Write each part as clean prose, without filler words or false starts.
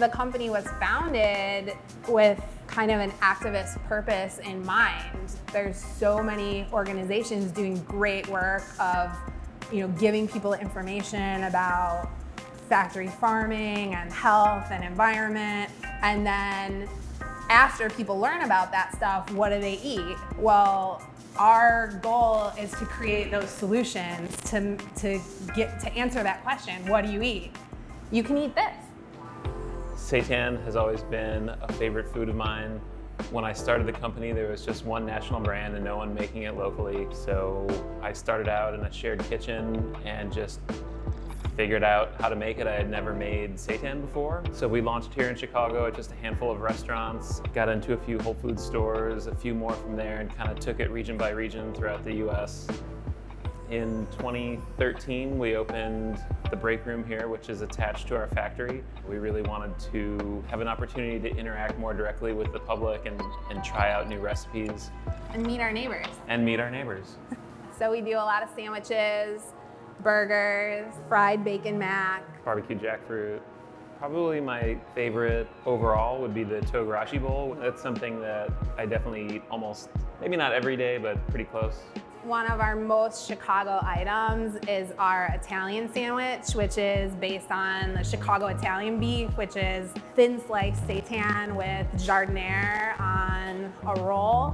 The company was founded with kind of an activist purpose in mind. There's so many organizations doing great work of, giving people information about factory farming and health and environment. And then after people learn about that stuff, what do they eat? Well, our goal is to create those solutions to answer that question. What do you eat? You can eat this. Seitan has always been a favorite food of mine. When I started the company, there was just one national brand and no one making it locally. So I started out in a shared kitchen and just figured out how to make it. I had never made seitan before. So we launched here in Chicago at just a handful of restaurants, got into a few Whole Foods stores, a few more from there, and kind of took it region by region throughout the US. In 2013, we opened the Breakroom here, which is attached to our factory. We really wanted to have an opportunity to interact more directly with the public and try out new recipes. And meet our neighbors. And meet our neighbors. So we do a lot of sandwiches, burgers, fried bacon mac. Barbecue jackfruit. Probably my favorite overall would be the togarashi bowl. That's something that I definitely eat almost, maybe not every day, but pretty close. One of our most Chicago items is our Italian sandwich, which is based on the Chicago Italian beef, which is thin sliced seitan with jardiniere on a roll.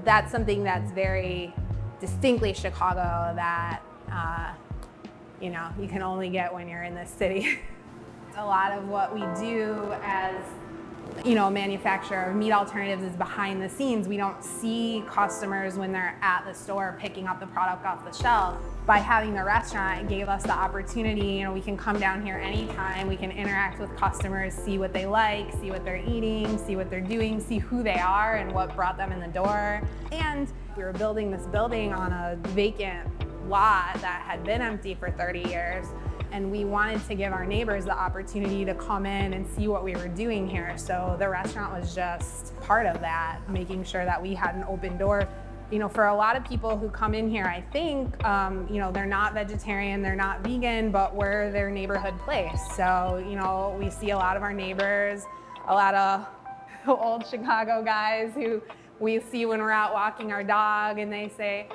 That's something that's very distinctly Chicago that you can only get when you're in this city. A lot of what we do as manufacturer of meat alternatives is behind the scenes. We don't see customers when they're at the store picking up the product off the shelf. By having the restaurant, it gave us the opportunity, we can come down here anytime, we can interact with customers, see what they like, see what they're eating, see what they're doing, see who they are and what brought them in the door. And we were building this building on a vacant lot that had been empty for 30 years. And we wanted to give our neighbors the opportunity to come in and see what we were doing here. So the restaurant was just part of that, making sure that we had an open door. For a lot of people who come in here, I think, they're not vegetarian, they're not vegan, but we're their neighborhood place. So, we see a lot of our neighbors, a lot of old Chicago guys who we see when we're out walking our dog and they say,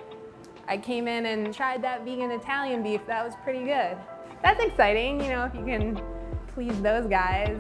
I came in and tried that vegan Italian beef, that was pretty good. That's exciting, if you can please those guys.